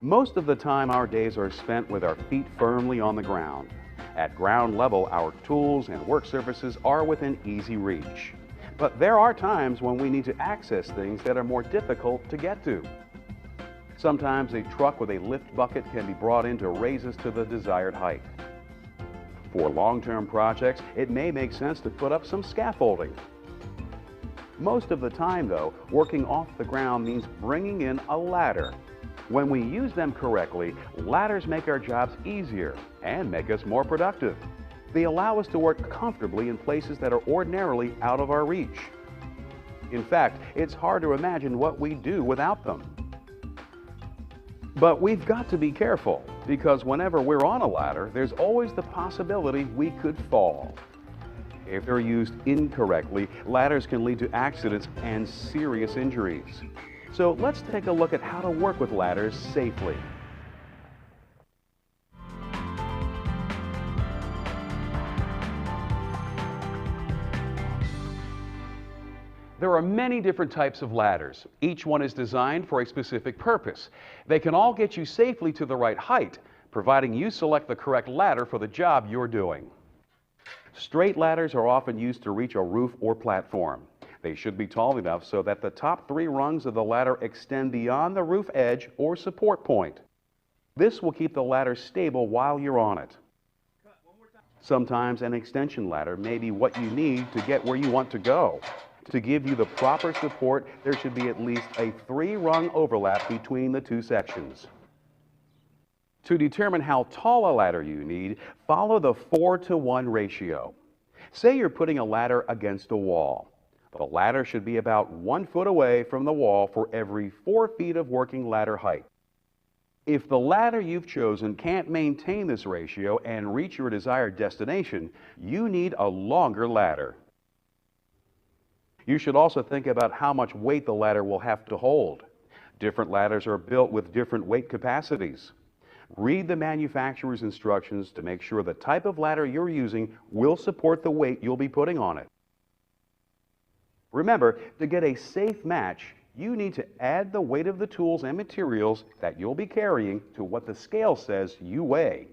Most of the time, our days are spent with our feet firmly on the ground. At ground level, our tools and work surfaces are within easy reach. But there are times when we need to access things that are more difficult to get to. Sometimes a truck with a lift bucket can be brought in to raise us to the desired height. For long-term projects, it may make sense to put up some scaffolding. Most of the time, though, working off the ground means bringing in a ladder. When we use them correctly, ladders make our jobs easier and make us more productive. They allow us to work comfortably in places that are ordinarily out of our reach. In fact, it's hard to imagine what we do without them. But we've got to be careful, because whenever we're on a ladder, there's always the possibility we could fall. If they're used incorrectly, ladders can lead to accidents and serious injuries. So let's take a look at how to work with ladders safely. There are many different types of ladders. Each one is designed for a specific purpose. They can all get you safely to the right height, providing you select the correct ladder for the job you're doing. Straight ladders are often used to reach a roof or platform. They should be tall enough so that the top 3 rungs of the ladder extend beyond the roof edge or support point. This will keep the ladder stable while you're on it. Sometimes an extension ladder may be what you need to get where you want to go. To give you the proper support, there should be at least a 3-rung overlap between the 2 sections. To determine how tall a ladder you need, follow the 4-to-1 ratio. Say you're putting a ladder against a wall. The ladder should be about 1 foot away from the wall for every 4 feet of working ladder height. If the ladder you've chosen can't maintain this ratio and reach your desired destination, you need a longer ladder. You should also think about how much weight the ladder will have to hold. Different ladders are built with different weight capacities. Read the manufacturer's instructions to make sure the type of ladder you're using will support the weight you'll be putting on it. Remember, to get a safe match, you need to add the weight of the tools and materials that you'll be carrying to what the scale says you weigh.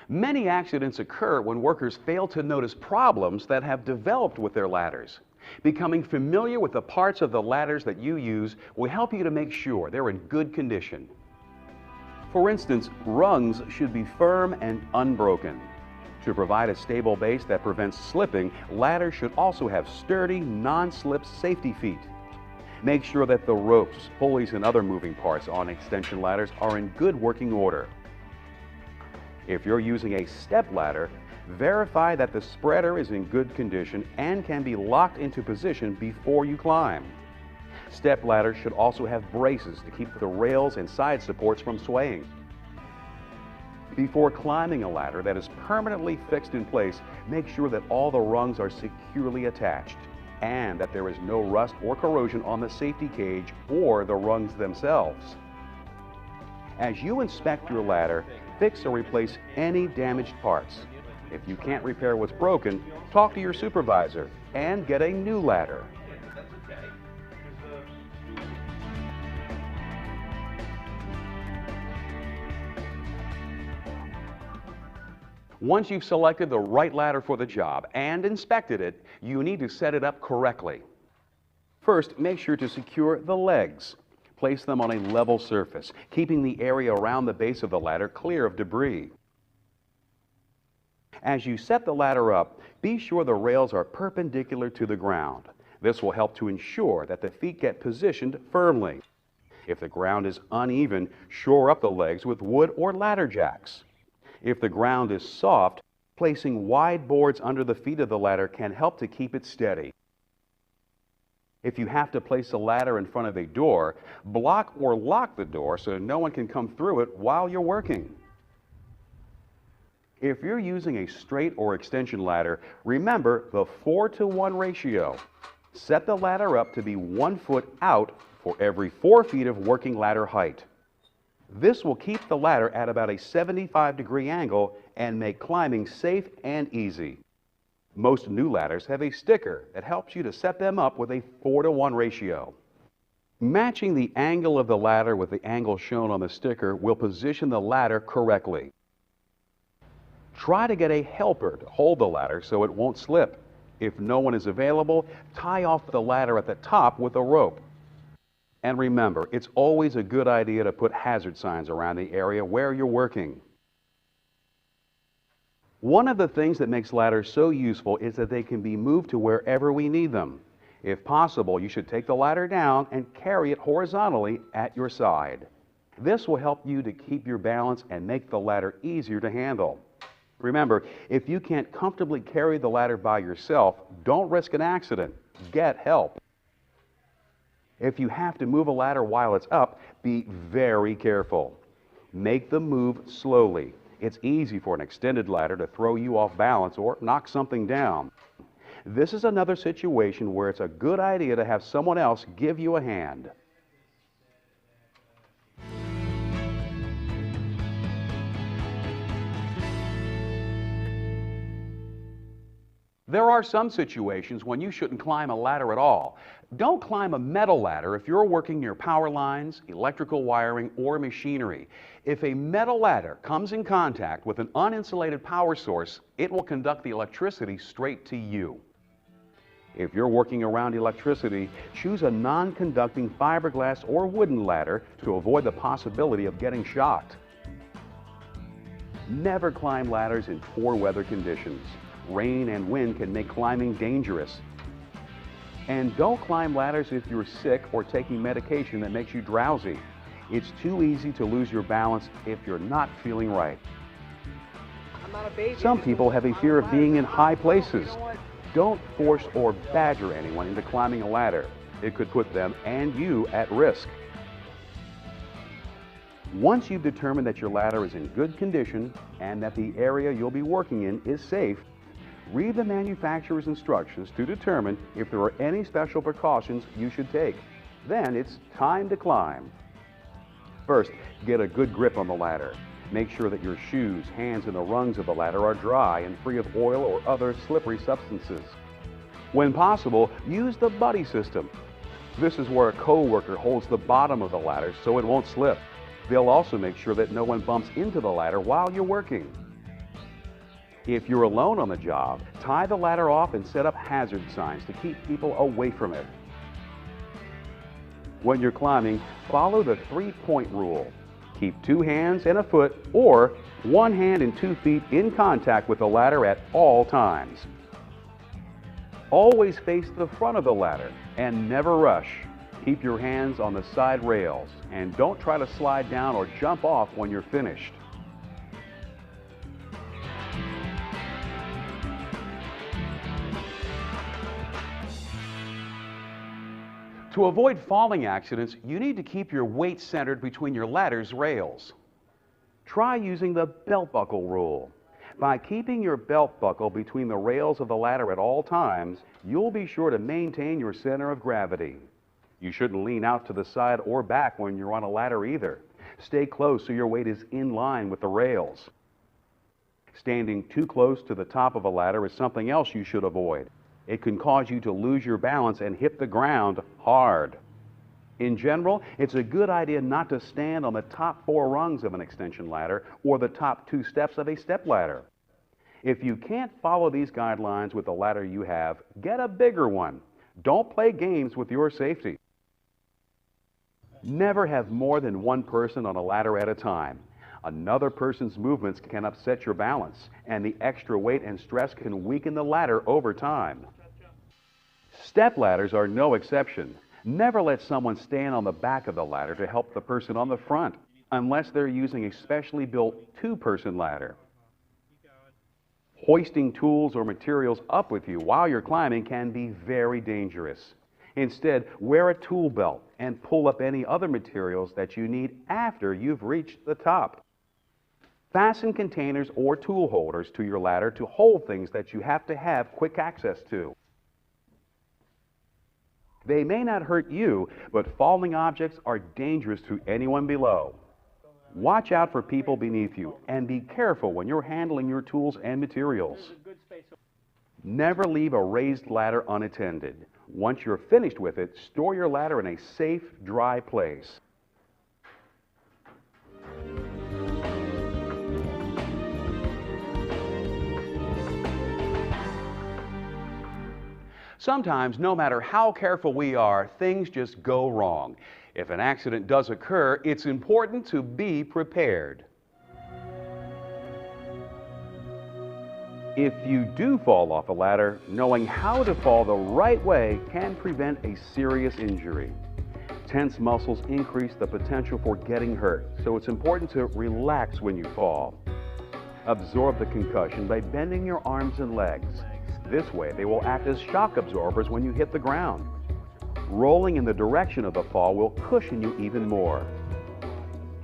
Many accidents occur when workers fail to notice problems that have developed with their ladders. Becoming familiar with the parts of the ladders that you use will help you to make sure they're in good condition. For instance, rungs should be firm and unbroken. To provide a stable base that prevents slipping, ladders should also have sturdy, non-slip safety feet. Make sure that the ropes, pulleys, and other moving parts on extension ladders are in good working order. If you're using a step ladder, verify that the spreader is in good condition and can be locked into position before you climb. Step ladders should also have braces to keep the rails and side supports from swaying. Before climbing a ladder that is permanently fixed in place, make sure that all the rungs are securely attached and that there is no rust or corrosion on the safety cage or the rungs themselves. As you inspect your ladder, fix or replace any damaged parts. If you can't repair what's broken, talk to your supervisor and get a new ladder. Once you've selected the right ladder for the job and inspected it, you need to set it up correctly. First, make sure to secure the legs. Place them on a level surface, keeping the area around the base of the ladder clear of debris. As you set the ladder up, be sure the rails are perpendicular to the ground. This will help to ensure that the feet get positioned firmly. If the ground is uneven, shore up the legs with wood or ladder jacks. If the ground is soft, placing wide boards under the feet of the ladder can help to keep it steady. If you have to place a ladder in front of a door, block or lock the door so no one can come through it while you're working. If you're using a straight or extension ladder, remember the 4-to-1 ratio. Set the ladder up to be 1 foot out for every 4 feet of working ladder height. This will keep the ladder at about a 75-degree angle and make climbing safe and easy. Most new ladders have a sticker that helps you to set them up with a 4-to-1 ratio. Matching the angle of the ladder with the angle shown on the sticker will position the ladder correctly. Try to get a helper to hold the ladder so it won't slip. If no one is available, tie off the ladder at the top with a rope. And remember, it's always a good idea to put hazard signs around the area where you're working. One of the things that makes ladders so useful is that they can be moved to wherever we need them. If possible, you should take the ladder down and carry it horizontally at your side. This will help you to keep your balance and make the ladder easier to handle. Remember, if you can't comfortably carry the ladder by yourself, don't risk an accident. Get help. If you have to move a ladder while it's up, be very careful. Make the move slowly. It's easy for an extended ladder to throw you off balance or knock something down. This is another situation where it's a good idea to have someone else give you a hand. There are some situations when you shouldn't climb a ladder at all. Don't climb a metal ladder if you're working near power lines, electrical wiring, or machinery. If a metal ladder comes in contact with an uninsulated power source, it will conduct the electricity straight to you. If you're working around electricity, choose a non-conducting fiberglass or wooden ladder to avoid the possibility of getting shocked. Never climb ladders in poor weather conditions. Rain and wind can make climbing dangerous. And don't climb ladders if you're sick or taking medication that makes you drowsy. It's too easy to lose your balance if you're not feeling right. Some people have a fear of being in high places. Don't force or badger anyone into climbing a ladder. It could put them and you at risk. Once you've determined that your ladder is in good condition and that the area you'll be working in is safe, read the manufacturer's instructions to determine if there are any special precautions you should take. Then it's time to climb. First, get a good grip on the ladder. Make sure that your shoes, hands, and the rungs of the ladder are dry and free of oil or other slippery substances. When possible, use the buddy system. This is where a co-worker holds the bottom of the ladder so it won't slip. They'll also make sure that no one bumps into the ladder while you're working. If you're alone on the job, tie the ladder off and set up hazard signs to keep people away from it. When you're climbing, follow the 3-point rule. Keep 2 hands and a foot or 1 hand and 2 feet in contact with the ladder at all times. Always face the front of the ladder and never rush. Keep your hands on the side rails and don't try to slide down or jump off when you're finished. To avoid falling accidents, you need to keep your weight centered between your ladder's rails. Try using the belt buckle rule. By keeping your belt buckle between the rails of the ladder at all times, you'll be sure to maintain your center of gravity. You shouldn't lean out to the side or back when you're on a ladder either. Stay close so your weight is in line with the rails. Standing too close to the top of a ladder is something else you should avoid. It can cause you to lose your balance and hit the ground hard. In general, it's a good idea not to stand on the top 4 rungs of an extension ladder or the top 2 steps of a step ladder. If you can't follow these guidelines with the ladder you have, get a bigger one. Don't play games with your safety. Never have more than one person on a ladder at a time. Another person's movements can upset your balance, and the extra weight and stress can weaken the ladder over time. Step ladders are no exception. Never let someone stand on the back of the ladder to help the person on the front, unless they're using a specially built 2-person ladder. Hoisting tools or materials up with you while you're climbing can be very dangerous. Instead, wear a tool belt and pull up any other materials that you need after you've reached the top. Fasten containers or tool holders to your ladder to hold things that you have to have quick access to. They may not hurt you, but falling objects are dangerous to anyone below. Watch out for people beneath you and be careful when you're handling your tools and materials. Never leave a raised ladder unattended. Once you're finished with it, store your ladder in a safe, dry place. Sometimes, no matter how careful we are, things just go wrong. If an accident does occur, it's important to be prepared. If you do fall off a ladder, knowing how to fall the right way can prevent a serious injury. Tense muscles increase the potential for getting hurt, so it's important to relax when you fall. Absorb the concussion by bending your arms and legs. This way, they will act as shock absorbers when you hit the ground. Rolling in the direction of the fall will cushion you even more.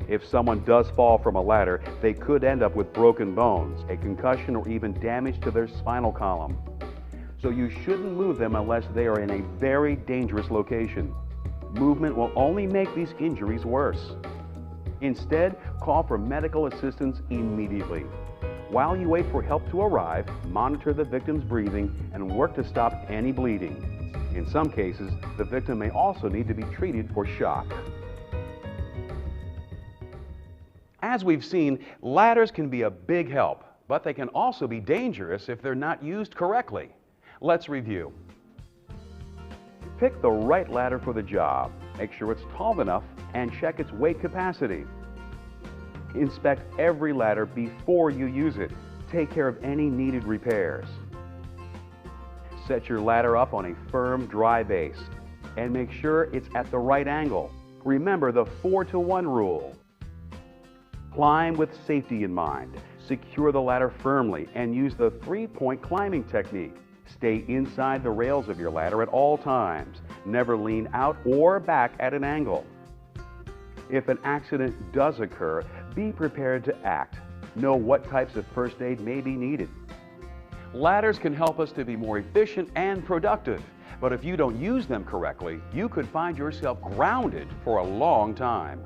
If someone does fall from a ladder, they could end up with broken bones, a concussion, or even damage to their spinal column. So you shouldn't move them unless they are in a very dangerous location. Movement will only make these injuries worse. Instead, call for medical assistance immediately. While you wait for help to arrive, monitor the victim's breathing and work to stop any bleeding. In some cases, the victim may also need to be treated for shock. As we've seen, ladders can be a big help, but they can also be dangerous if they're not used correctly. Let's review. Pick the right ladder for the job. Make sure it's tall enough and check its weight capacity. Inspect every ladder before you use it. Take care of any needed repairs. Set your ladder up on a firm, dry base and make sure it's at the right angle. Remember the 4-to-1 rule. Climb with safety in mind. Secure the ladder firmly and use the 3-point climbing technique. Stay inside the rails of your ladder at all times. Never lean out or back at an angle. If an accident does occur, be prepared to act. Know what types of first aid may be needed. Ladders can help us to be more efficient and productive, but if you don't use them correctly, you could find yourself grounded for a long time.